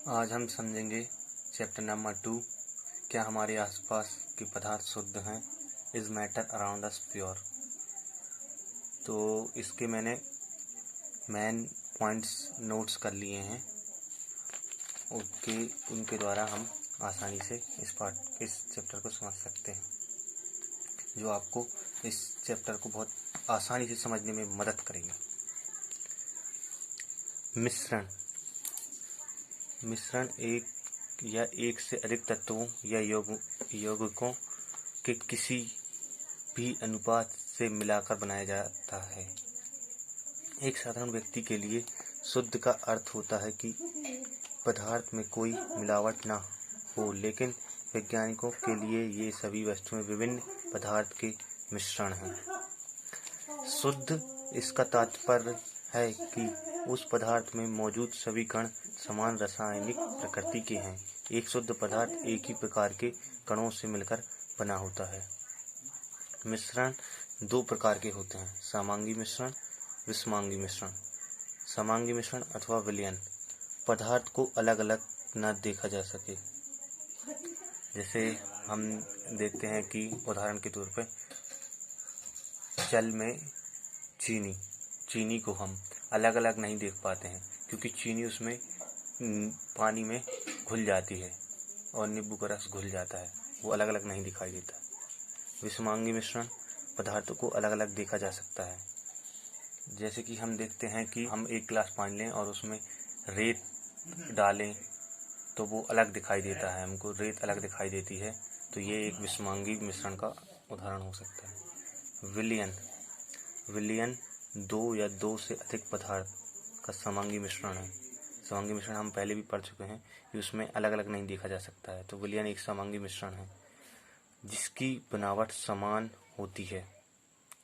आज हम समझेंगे चैप्टर नंबर 2। क्या हमारे आसपास के पदार्थ शुद्ध हैं? Is matter around us pure? तो इसके मैंने मेन पॉइंट्स नोट्स कर लिए हैं। उनके द्वारा हम आसानी से इस चैप्टर को समझ सकते हैं, जो आपको इस चैप्टर को बहुत आसानी से समझने में मदद करेंगे। मिश्रण एक से अधिक तत्वों या यौगिकों के किसी भी अनुपात से मिलाकर बनाया जाता है। एक साधारण व्यक्ति के लिए शुद्ध का अर्थ होता है कि पदार्थ में कोई मिलावट न हो, लेकिन वैज्ञानिकों के लिए ये सभी वस्तुएं विभिन्न पदार्थ के मिश्रण हैं। शुद्ध इसका तात्पर्य है कि उस पदार्थ में मौजूद सभी कण समान रासायनिक प्रकृति के हैं। एक शुद्ध पदार्थ एक ही प्रकार के कणों से मिलकर बना होता है। मिश्रण दो प्रकार के होते हैं: समांगी मिश्रण, विषमांगी मिश्रण। समांगी मिश्रण अथवा विलयन पदार्थ को अलग अलग न देखा जा सके। जैसे हम देखते हैं कि उदाहरण के तौर पर जल में चीनी को हम अलग अलग नहीं देख पाते हैं, क्योंकि चीनी उसमें पानी में घुल जाती है और नींबू का रस घुल जाता है, वो अलग अलग नहीं दिखाई देता। विषमांगी मिश्रण पदार्थों को अलग अलग देखा जा सकता है। जैसे कि हम देखते हैं कि हम एक गिलास पानी लें और उसमें रेत डालें तो वो अलग दिखाई देता है, हमको रेत अलग दिखाई देती है, तो ये एक विषमांगी मिश्रण का उदाहरण हो सकता है। विलयन दो या दो से अधिक पदार्थ का समांगी मिश्रण है। समांगी मिश्रण हम पहले भी पढ़ चुके हैं कि उसमें अलग अलग नहीं देखा जा सकता है, तो विलयन एक समांगी मिश्रण है जिसकी बनावट समान होती है।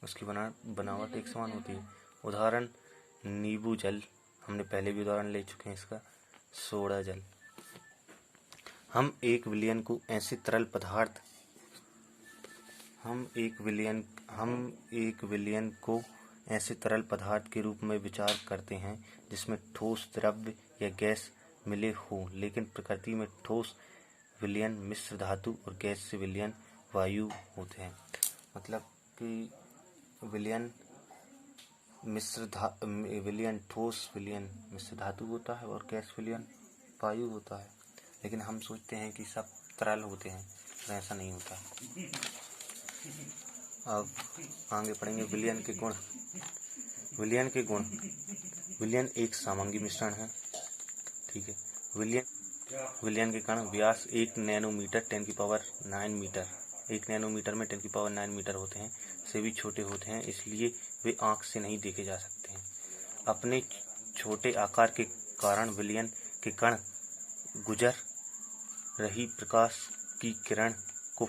उसकी बनावट एक समान होती है। उदाहरण नींबू जल, हमने पहले भी उदाहरण ले चुके हैं इसका। सोडा जल। हम एक विलयन को ऐसे तरल पदार्थ के रूप में विचार करते हैं जिसमें ठोस द्रव्य या गैस मिले हो, लेकिन प्रकृति में ठोस विलयन मिश्र धातु और गैस से विलयन वायु होते हैं। मतलब कि विलयन ठोस विलयन मिश्र धातु होता है और गैस विलयन वायु होता है, लेकिन हम सोचते हैं कि सब तरल होते हैं, तो ऐसा नहीं होता। अब आगे पढ़ेंगे विलयन के गुण। विलयन एक समांगी मिश्रण है। ठीक है। विलयन के कण व्यास 1 नैनोमीटर 10⁹ मीटर, 1 नैनोमीटर में 10⁹ मीटर होते हैं, से भी छोटे होते हैं, इसलिए वे आँख से नहीं देखे जा सकते हैं। अपने छोटे आकार के कारण विलयन के कण गुजर रही प्रकाश की किरण को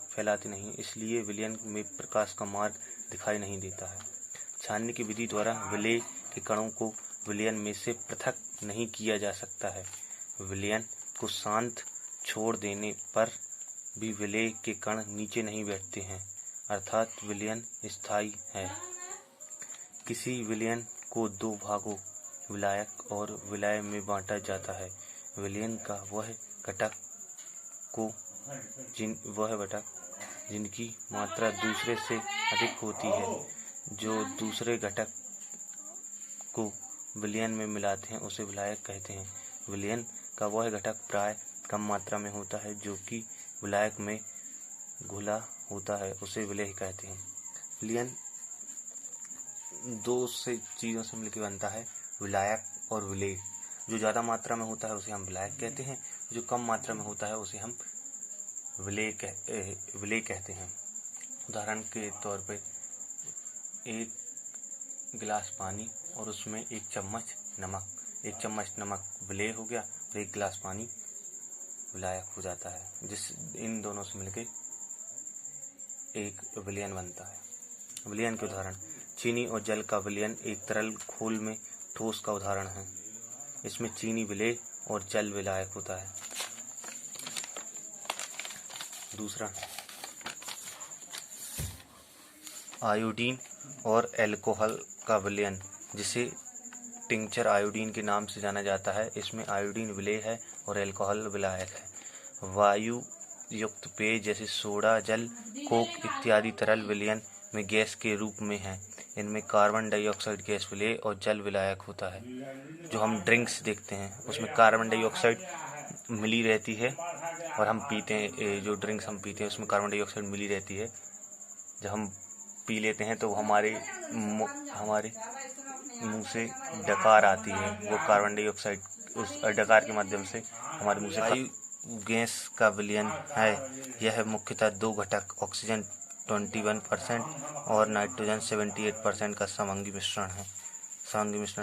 फैलाते नहीं, इसलिए विलयन में प्रकाश का मार्ग दिखाई नहीं देता है। छानने की विधि द्वारा विलेय के कणों को विलयन में से पृथक नहीं किया जा सकता है। विलयन को शांत छोड़ देने पर भी विलेय के कण नीचे नहीं बैठते हैं, अर्थात विलयन स्थायी है। किसी विलयन को दो भागों विलायक और विलेय में बांटा जाता है। विलयन का वह घटक जिनकी मात्रा दूसरे से अधिक होती है, जो दूसरे घटक को विलयन में मिलाते हैं, उसे विलायक कहते हैं। विलयन का वह घटक प्राय कम मात्रा में होता है, जो कि विलायक में घुला होता है, उसे विलेय कहते हैं। विलयन दो से चीज़ों से मिलकर बनता है, विलायक और विलेय। जो ज़्यादा मात्रा में होता है उसे हम विलायक कहते हैं, जो कम मात्रा में होता है उसे हम विलेय कहते हैं। उदाहरण के तौर पे एक गिलास पानी और उसमें एक चम्मच नमक विलेय हो गया और एक गिलास पानी विलायक हो जाता है, इन दोनों से मिलके एक विलयन बनता है। विलयन के उदाहरण: चीनी और जल का विलयन एक तरल घोल में ठोस का उदाहरण है। इसमें चीनी विलेय और जल विलायक होता है। दूसरा, आयोडीन और अल्कोहल का विलयन, जिसे टिंचर आयोडीन के नाम से जाना जाता है। इसमें आयोडीन विलेय है और अल्कोहल विलायक है। वायु युक्त पेय जैसे सोडा, जल, कोक इत्यादि तरल विलयन में गैस के रूप में है। इनमें कार्बन डाइऑक्साइड गैस विलेय और जल विलायक होता है। जो हम ड्रिंक्स देखते हैं उसमें कार्बन डाइऑक्साइड मिली रहती है और हम पीते हैं, जो ड्रिंक्स हम पीते हैं उसमें कार्बन डाइऑक्साइड मिली रहती है। जब हम पी लेते हैं तो हमारे मुंह से डकार आती है, वो कार्बन डाइऑक्साइड उस डकार के माध्यम से हमारे मुंह से। वायु गैस का विलयन है। यह मुख्यतः दो घटक ऑक्सीजन 21% और नाइट्रोजन 78% का समांगी मिश्रण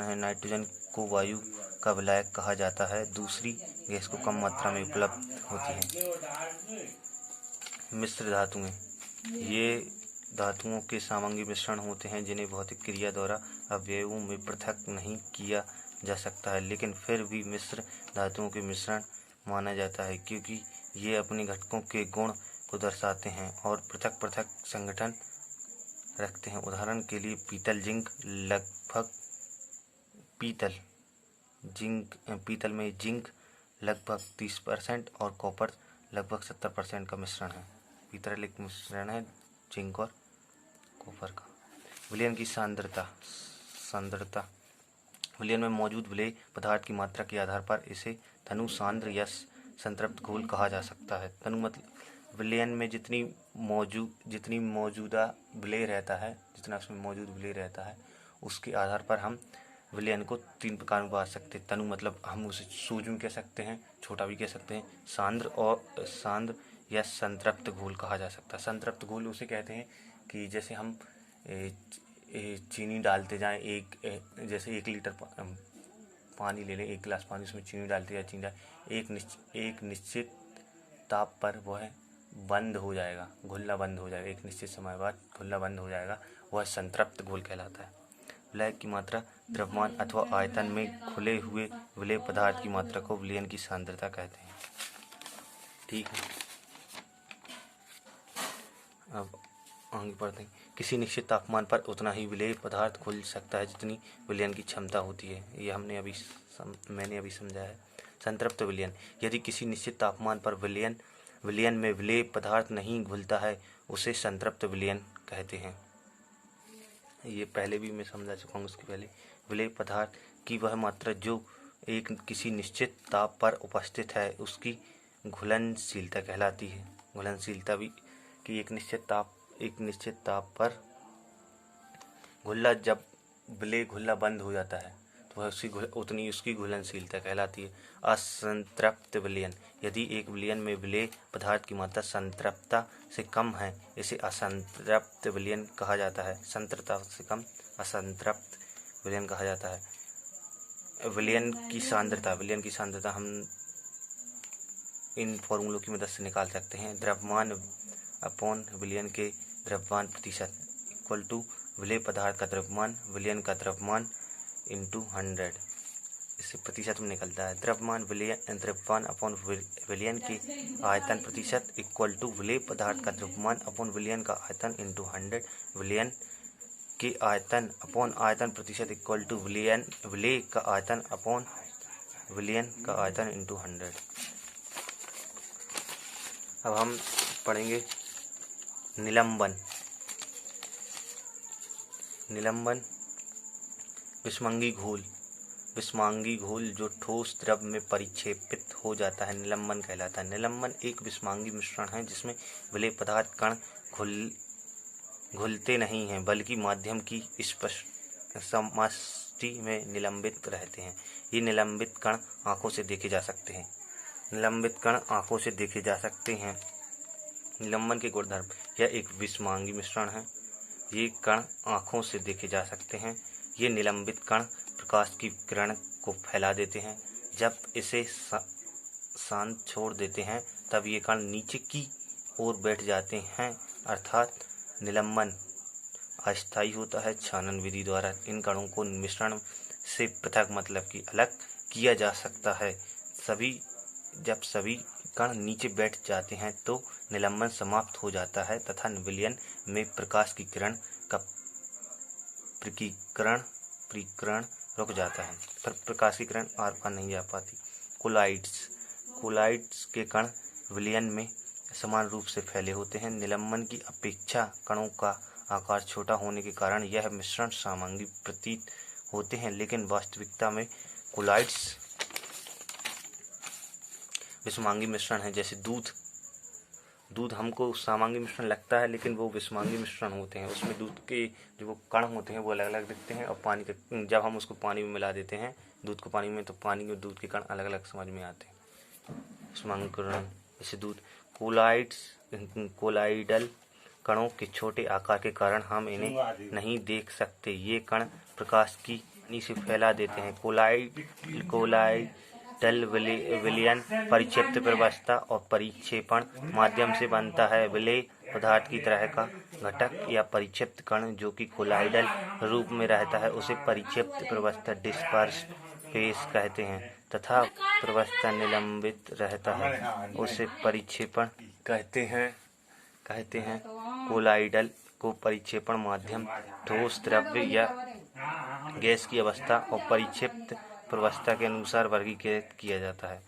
है। नाइट्रोजन को वायु का विलायक कहा जाता है। दूसरी गैस को कम मात्रा में उपलब्ध होती है। मिश्र धातुएं, ये धातुओं के समांगी मिश्रण होते हैं जिन्हें भौतिक क्रिया द्वारा अवयवों में पृथक नहीं किया जा सकता है, लेकिन फिर भी मिश्र धातुओं के मिश्रण माना जाता है क्योंकि ये अपने घटकों के गुण को दर्शाते हैं और पृथक पृथक संगठन रखते हैं। उदाहरण के लिए पीतल में जिंक लगभग 30% और कॉपर लगभग 70% का मिश्रण है। पीतल एक मिश्रण है जिंक और कॉपर का। विलयन की सांद्रता विलयन में मौजूद विलेय पदार्थ की मात्रा के आधार पर इसे तनु सांद्र या संतृप्त घोल कहा जा सकता है। तनु मतलब विलयन में जितनी मौजूदा विलेय रहता है, जितना उसमें मौजूद विलेय रहता है, उसके आधार पर हम विलयन को 3 प्रकार में बांट सकते हैं। तनु मतलब हम उसे सूक्ष्म कह सकते हैं, छोटा भी कह सकते हैं। सांद्र या संतृप्त घोल कहा जा सकता है। संतृप्त घोल उसे कहते हैं कि जैसे हम चीनी डालते जाएं, जैसे 1 लीटर पानी ले लें, 1 गिलास पानी, उसमें चीनी डालते जाए, एक निश्चित ताप पर वह बंद हो जाएगा, घुलना बंद हो जाएगा। एक निश्चित समय बाद घुलना बंद हो जाएगा, वह संतृप्त घोल कहलाता है। विलायक की मात्रा द्रव्यमान अथवा आयतन में खुले हुए विलेय पदार्थ की मात्रा को विलयन की सांद्रता कहते हैं। ठीक है, अब आगे बढ़ते हैं। किसी निश्चित तापमान पर उतना ही विलेय पदार्थ घुल सकता है जितनी विलयन की क्षमता होती है। ये मैंने अभी समझा है। संतृप्त विलयन, यदि किसी निश्चित तापमान पर विलयन में विलेय पदार्थ नहीं घुलता है उसे संतृप्त विलयन कहते हैं। ये पहले भी मैं समझा चुका हूँ। उसके पहले विलेय पदार्थ की वह मात्रा जो किसी निश्चित ताप पर उपस्थित है उसकी घुलनशीलता कहलाती है। घुलनशीलता भी कि एक निश्चित ताप पर जब विलेय घुलना बंद हो जाता है तो वह उतनी उसकी घुलनशीलता कहलाती है। असंतृप्त विलयन, यदि एक विलयन में विलेय पदार्थ की मात्रा संतृप्तता से कम है इसे असंतृप्त विलयन कहा जाता है। संतृप्तता से कम असंतृप्त विलयन कहा जाता है। विलयन की सांद्रता हम इन फॉर्मूलों की मदद से निकाल सकते हैं। द्रव्यमान अपॉन विलयन के द्रव्यमान प्रतिशत इक्वल टू विलेय पदार्थ का द्रव्यमान विलयन का द्रव्यमान इंटू 100। इससे प्रतिशत में निकलता है। द्रव्यमान अपॉन विलयन के आयतन प्रतिशत इक्वल टू विलेय पदार्थ का द्रव्यमान अपॉन विलयन का आयतन इंटू 100। विलयन के आयतन अपॉन आयतन प्रतिशत इक्वल टू विलेय का आयतन अपॉन विलयन का आयतन इंटू 100। अब हम पढ़ेंगे निलंबन। विषमांगी घोल जो ठोस द्रव में परिक्षेपित हो जाता है निलंबन कहलाता है। निलंबन एक विषमांगी मिश्रण है जिसमें विलेय पदार्थ कण घुलते नहीं हैं बल्कि माध्यम की समष्टि में निलंबित रहते हैं। ये निलंबित कण आंखों से देखे जा सकते हैं। निलंबन के गुणधर्म, यह एक विषमांगी मिश्रण है। ये कण आँखों से देखे जा सकते हैं। ये निलंबित कण प्रकाश की किरण को फैला देते हैं। जब इसे शांत छोड़ देते हैं तब ये कण नीचे की ओर बैठ जाते हैं, अर्थात निलंबन अस्थायी होता है। छानन विधि द्वारा इन कणों को मिश्रण से पृथक मतलब कि अलग किया जा सकता है। जब सभी कण नीचे बैठ जाते हैं तो निलंबन समाप्त हो जाता है तथा विलयन में प्रकाश की किरण का प्रकीर्णन रुक जाता है, फिर प्रकाशीकरण आर पार नहीं जा पाती। कोलाइड्स के कण विलयन में समान रूप से फैले होते हैं। निलंबन की अपेक्षा कणों का आकार छोटा होने के कारण यह मिश्रण समांगी प्रतीत होते हैं, लेकिन वास्तविकता में कोलाइड्स विषमांगी मिश्रण है। जैसे दूध हमको समांगी मिश्रण लगता है, लेकिन वो विषमांगी मिश्रण होते हैं। उसमें दूध के जो वो कण होते हैं वो अलग अलग दिखते हैं, और पानी के जब हम उसको पानी में मिला देते हैं, दूध को पानी में, तो पानी और दूध के कण अलग अलग समझ में आते हैं। विषमांगीकरण जैसे दूध। कोलाइडल कणों के छोटे आकार के कारण हम इन्हें नहीं देख सकते। ये कण प्रकाश की रोशनी से फैला देते हैं। कोलाइडल विलयन परिक्षेप्त प्रवस्था और परिक्षेपण माध्यम से बनता है। विलेय पदार्थ की तरह का घटक या परिक्षेप्त कण जो कि कोलाइडल रूप में रहता है उसे परिक्षेप्त प्रवस्था डिस्पर्स फेस कहते हैं, तथा प्रवस्था निलंबित रहता है उसे परिक्षेपण कहते हैं। कोलाइडल को परिक्षेपण माध्यम, ठोस, द्रव्य या गैस की अवस्था और परिक्षेप्त प्रवस्था के अनुसार वर्गीकृत किया जाता है।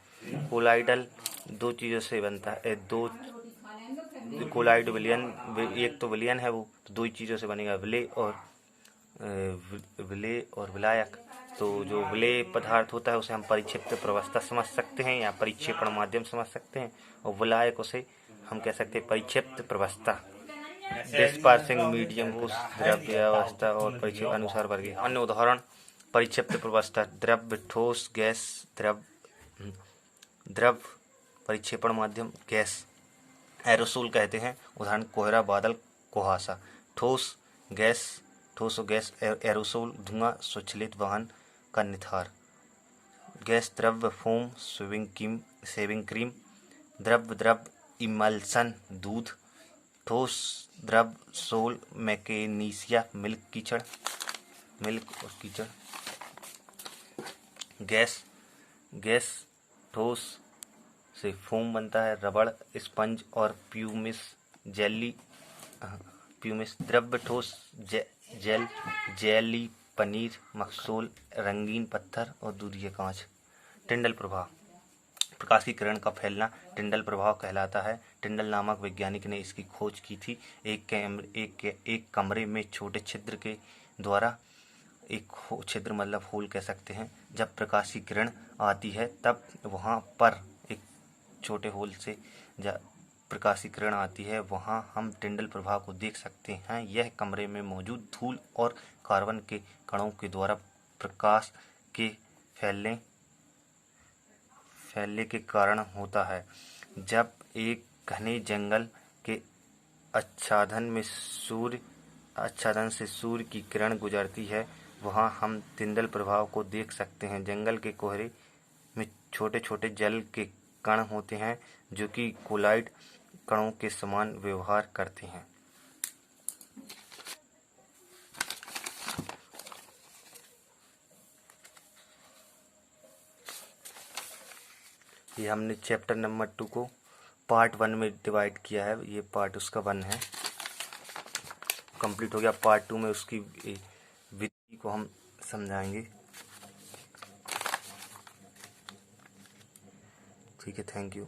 कोलाइडल दो चीज़ों से बनता है। कोलाइड विलयन, एक तो विलयन है, वो तो दो ही चीज़ों से बनेगा, विलेय और विलायक। तो जो विलेय पदार्थ होता है उसे हम परिक्षेप्त प्रवस्था समझ सकते हैं या परिक्षेपण माध्यम समझ सकते हैं, और विलायक उसे हम कह सकते हैं परिक्षेप्त प्रवस्था। डिस्पर्सिंग मीडियम को द्रव्य अवस्था और परिक्षेपण अनुसार वर्गीकृत। अन्य उदाहरण परिक्षेप्त प्रवस्था, द्रव्य, ठोस, गैस, द्रव, परिक्षेपण माध्यम, गैस। एरोसोल कहते हैं, उदाहरण कोहरा, बादल, कुहासा। ठोस और गैस एरोसोल, धुआं, स्वचालित वाहन का निथार। गैस, द्रव्य, फोम, शेविंग क्रीम। द्रव, इमल्सन, दूध। ठोस, द्रव, सोल, मैकेनीसिया, मिल्क और कीचड़। गैस, ठोस से फोम बनता है, रबड़, स्पंज और प्यूमिस जेली। द्रव्य, ठोस, जेली, पनीर, मखसूल, रंगीन पत्थर और दूध या कांच। टिंडल प्रभाव, प्रकाश की किरण का फैलना टिंडल प्रभाव कहलाता है। टिंडल नामक वैज्ञानिक ने इसकी खोज की थी। एक कमरे में छोटे छिद्र के द्वारा, एक छिद्र मतलब होल कह सकते हैं, जब प्रकाश की किरण आती है तब वहाँ पर एक छोटे होल से प्रकाश की किरण आती है, वहाँ हम टिंडल प्रभाव को देख सकते हैं। यह कमरे में मौजूद धूल और कार्बन के कणों के द्वारा प्रकाश के फैलने के कारण होता है। जब एक घने जंगल के आच्छादन से सूर्य की किरण गुजरती है, वहाँ हम टिंडल प्रभाव को देख सकते हैं। जंगल के कोहरे में छोटे छोटे जल के कण होते हैं जो कि कोलाइड कणों के समान व्यवहार करते हैं। ये हमने चैप्टर नंबर 2 को पार्ट 1 में डिवाइड किया है। ये पार्ट उसका 1 है, कंप्लीट हो गया। पार्ट 2 में उसकी विधि को हम समझाएंगे। ठीक है, थैंक यू।